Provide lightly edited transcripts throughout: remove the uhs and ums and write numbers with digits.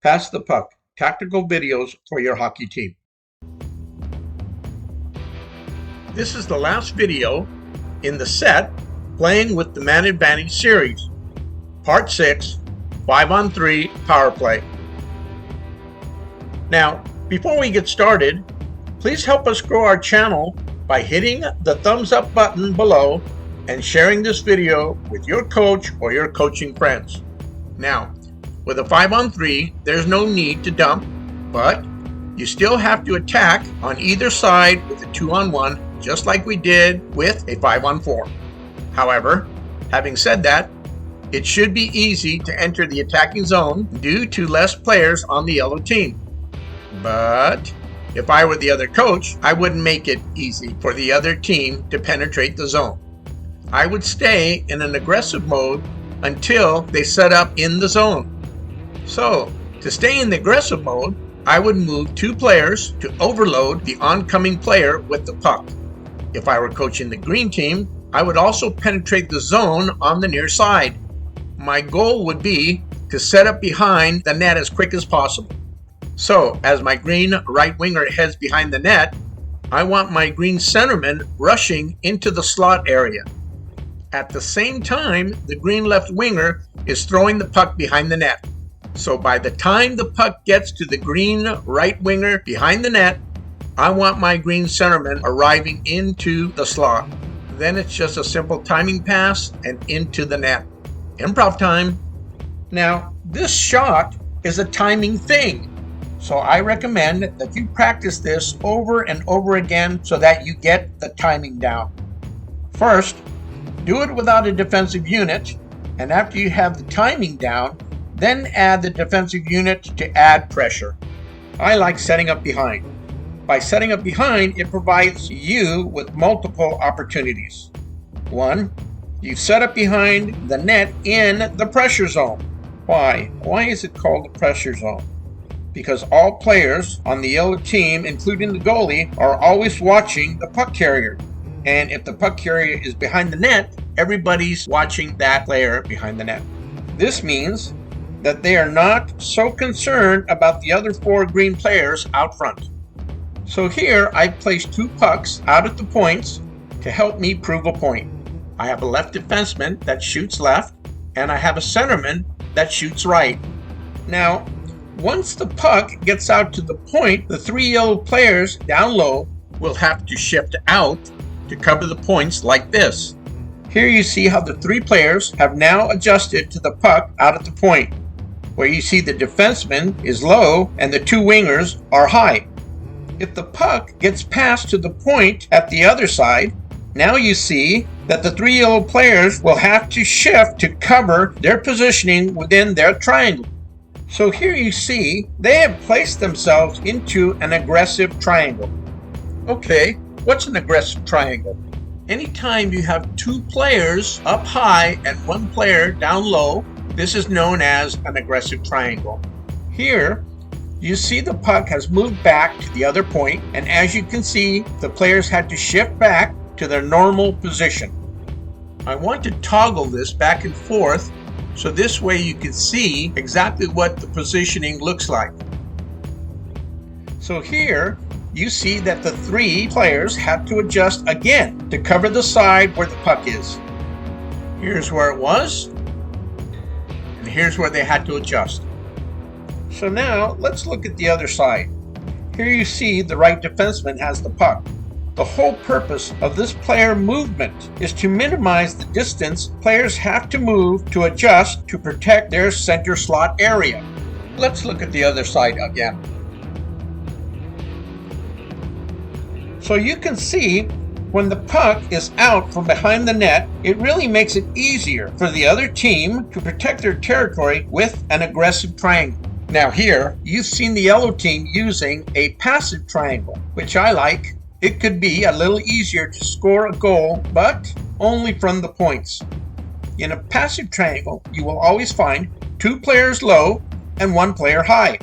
Pass the Puck, tactical videos for your hockey team. This is the last video in the set playing with the Man Advantage series, Part 6, 5-on-3 Power Play. Now, before we get started, please help us grow our channel by hitting the thumbs up button below and sharing this video with your coach or your coaching friends. Now, with a 5-on-3, there's no need to dump, but you still have to attack on either side with a 2-on-1, just like we did with a 5-on-4. However, having said that, it should be easy to enter the attacking zone due to less players on the yellow team. But if I were the other coach, I wouldn't make it easy for the other team to penetrate the zone. I would stay in an aggressive mode until they set up in the zone. So, to stay in the aggressive mode, I would move 2 players to overload the oncoming player with the puck. If I were coaching the green team, I would also penetrate the zone on the near side. My goal would be to set up behind the net as quick as possible. So, as my green right winger heads behind the net, I want my green centerman rushing into the slot area. At the same time, the green left winger is throwing the puck behind the net. So by the time the puck gets to the green right winger behind the net, I want my green centerman arriving into the slot. Then it's just a simple timing pass and into the net. Improv time. Now, this shot is a timing thing. So I recommend that you practice this over and over again so that you get the timing down. First, do it without a defensive unit, and after you have the timing down, then add the defensive unit to add pressure. I like setting up behind. By setting up behind, it provides you with multiple opportunities. 1, you set up behind the net in the pressure zone. Why? Why is it called the pressure zone? Because all players on the yellow team, including the goalie, are always watching the puck carrier. And if the puck carrier is behind the net, everybody's watching that player behind the net. This means that they are not so concerned about the other 4 green players out front. So here I've placed 2 pucks out at the points to help me prove a point. I have a left defenseman that shoots left, and I have a centerman that shoots right. Now, once the puck gets out to the point, the 3 yellow players down low will have to shift out to cover the points like this. Here you see how the 3 players have now adjusted to the puck out at the point, where you see the defenseman is low and the 2 wingers are high. If the puck gets passed to the point at the other side, now you see that the 3 yellow players will have to shift to cover their positioning within their triangle. So here you see they have placed themselves into an aggressive triangle. Okay, what's an aggressive triangle? Anytime you have 2 players up high and 1 player down low, this is known as an aggressive triangle. Here, you see the puck has moved back to the other point, and as you can see, the players had to shift back to their normal position. I want to toggle this back and forth so this way you can see exactly what the positioning looks like. So here, you see that the 3 players have to adjust again to cover the side where the puck is. Here's where it was, and here's where they had to adjust. So now, let's look at the other side. Here you see the right defenseman has the puck. The whole purpose of this player movement is to minimize the distance players have to move to adjust to protect their center slot area. Let's look at the other side again. So you can see when the puck is out from behind the net, it really makes it easier for the other team to protect their territory with an aggressive triangle. Now here, you've seen the yellow team using a passive triangle, which I like. It could be a little easier to score a goal, but only from the points. In a passive triangle, you will always find 2 players low and 1 player high.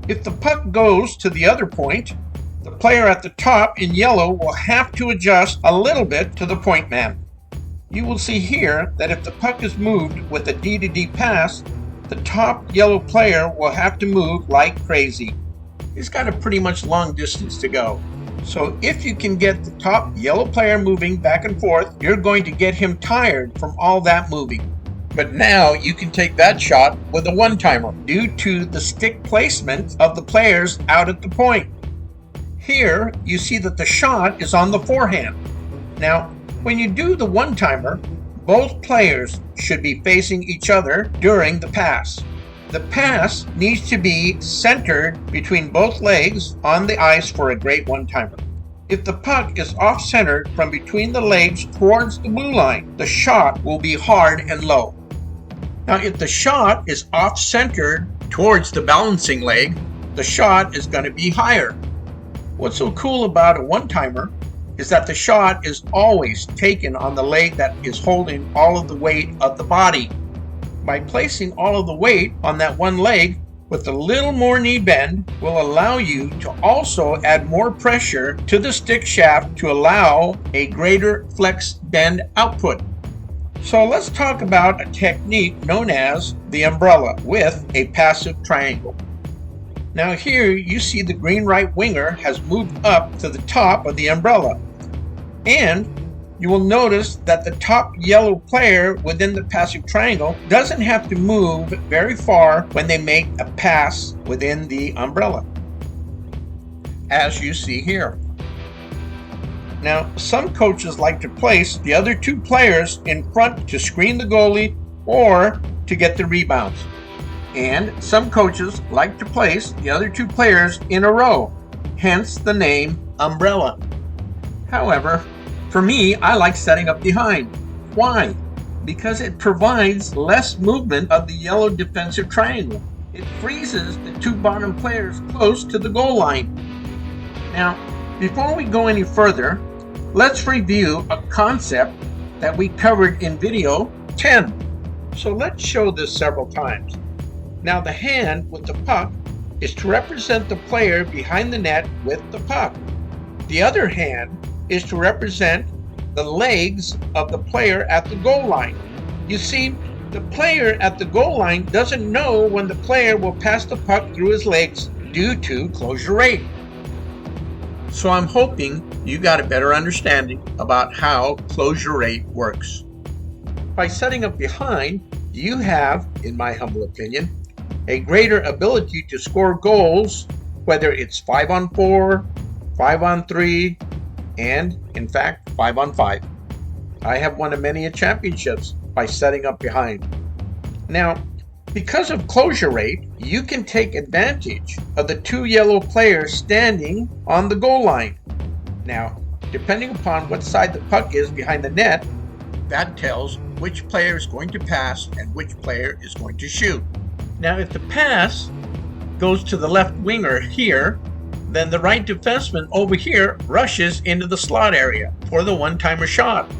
If the puck goes to the other point, the player at the top in yellow will have to adjust a little bit to the point man. You will see here that if the puck is moved with a D-to-D pass, the top yellow player will have to move like crazy. He's got a pretty much long distance to go. So if you can get the top yellow player moving back and forth, you're going to get him tired from all that moving. But now you can take that shot with a one-timer due to the stick placement of the players out at the point. Here you see that the shot is on the forehand. Now, when you do the one-timer, both players should be facing each other during the pass. The pass needs to be centered between both legs on the ice for a great one-timer. If the puck is off-centered from between the legs towards the blue line, the shot will be hard and low. Now, if the shot is off-centered towards the balancing leg, the shot is going to be higher. What's so cool about a one-timer is that the shot is always taken on the leg that is holding all of the weight of the body. By placing all of the weight on that one leg with a little more knee bend will allow you to also add more pressure to the stick shaft to allow a greater flex bend output. So let's talk about a technique known as the umbrella with a passive triangle. Now here you see the green right winger has moved up to the top of the umbrella. And you will notice that the top yellow player within the passive triangle doesn't have to move very far when they make a pass within the umbrella, as you see here. Now, some coaches like to place the other two players in front to screen the goalie or to get the rebounds. And some coaches like to place the other two players in a row, hence the name umbrella. However, for me, I like setting up behind. Why? Because it provides less movement of the yellow defensive triangle. It freezes the two bottom players close to the goal line. Now, before we go any further, let's review a concept that we covered in video 10. So let's show this several times. Now, the hand with the puck is to represent the player behind the net with the puck. The other hand is to represent the legs of the player at the goal line. You see, the player at the goal line doesn't know when the player will pass the puck through his legs due to closure rate. So I'm hoping you got a better understanding about how closure rate works. By setting up behind, you have, in my humble opinion, a greater ability to score goals, whether it's 5-on-4, 5-on-3, and in fact 5-on-5. I have won many championships by setting up behind. Now, because of closure rate, you can take advantage of the two yellow players standing on the goal line. Now, depending upon what side the puck is behind the net, that tells which player is going to pass and which player is going to shoot. Now, if the pass goes to the left winger here, then the right defenseman over here rushes into the slot area for the one-timer shot.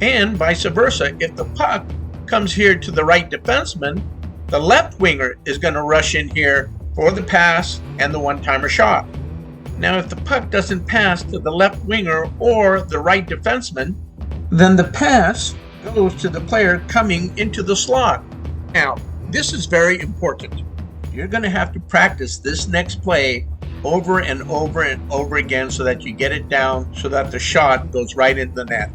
And vice versa, if the puck comes here to the right defenseman, the left winger is going to rush in here for the pass and the one-timer shot. Now, if the puck doesn't pass to the left winger or the right defenseman, then the pass goes to the player coming into the slot. Now, this is very important. You're going to have to practice this next play over and over and over again so that you get it down so that the shot goes right into the net.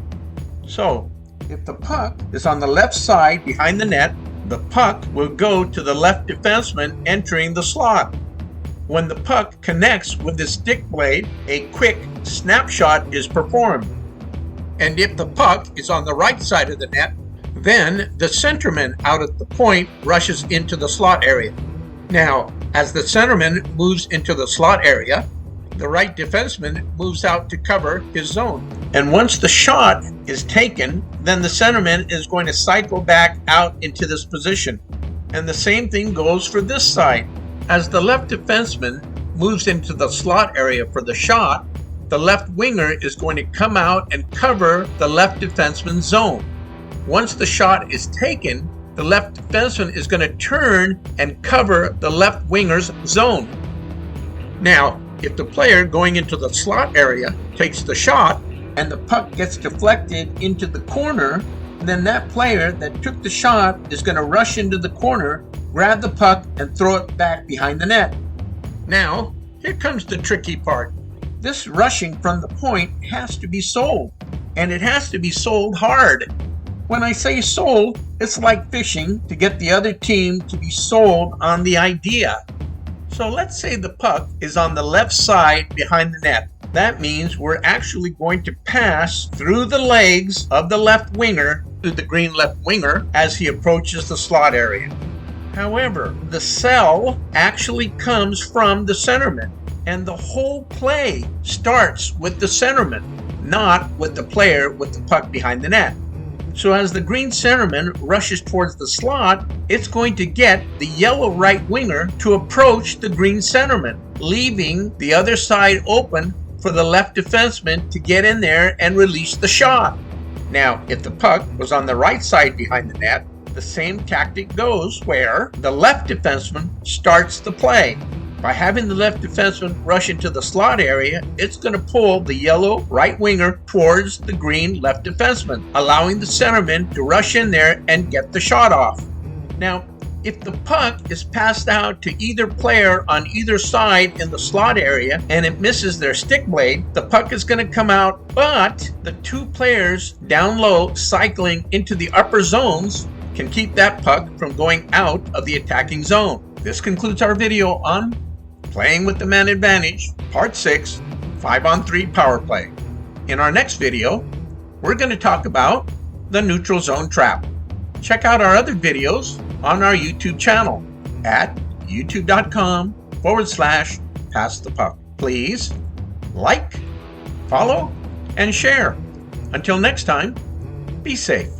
So, if the puck is on the left side behind the net, the puck will go to the left defenseman entering the slot. When the puck connects with the stick blade, a quick snapshot is performed. And if the puck is on the right side of the net, then the centerman out at the point rushes into the slot area. Now, as the centerman moves into the slot area, the right defenseman moves out to cover his zone. And once the shot is taken, then the centerman is going to cycle back out into this position. And the same thing goes for this side. As the left defenseman moves into the slot area for the shot, the left winger is going to come out and cover the left defenseman's zone. Once the shot is taken, the left defenseman is going to turn and cover the left winger's zone. Now, if the player going into the slot area takes the shot and the puck gets deflected into the corner, then that player that took the shot is going to rush into the corner grab the puck and throw it back behind the net. Now, here comes the tricky part. This rushing from the point has to be sold, and it has to be sold hard. When I say sold, it's like fishing to get the other team to be sold on the idea. So let's say the puck is on the left side behind the net. That means we're actually going to pass through the legs of the left winger to the green left winger as he approaches the slot area. However, the sell actually comes from the centerman, and the whole play starts with the centerman, not with the player with the puck behind the net. So as the green centerman rushes towards the slot, it's going to get the yellow right winger to approach the green centerman, leaving the other side open for the left defenseman to get in there and release the shot. Now, if the puck was on the right side behind the net, the same tactic goes where the left defenseman starts the play. By having the left defenseman rush into the slot area, it's going to pull the yellow right winger towards the green left defenseman, allowing the centerman to rush in there and get the shot off. Now, if the puck is passed out to either player on either side in the slot area and it misses their stick blade, the puck is going to come out, but the two players down low cycling into the upper zones can keep that puck from going out of the attacking zone. This concludes our video on Playing with the Man Advantage, Part 6, 5-on-3 Power Play. In our next video, we're going to talk about the neutral zone trap. Check out our other videos on our YouTube channel at youtube.com/Pass the Puck. Please like, follow, and share. Until next time, be safe.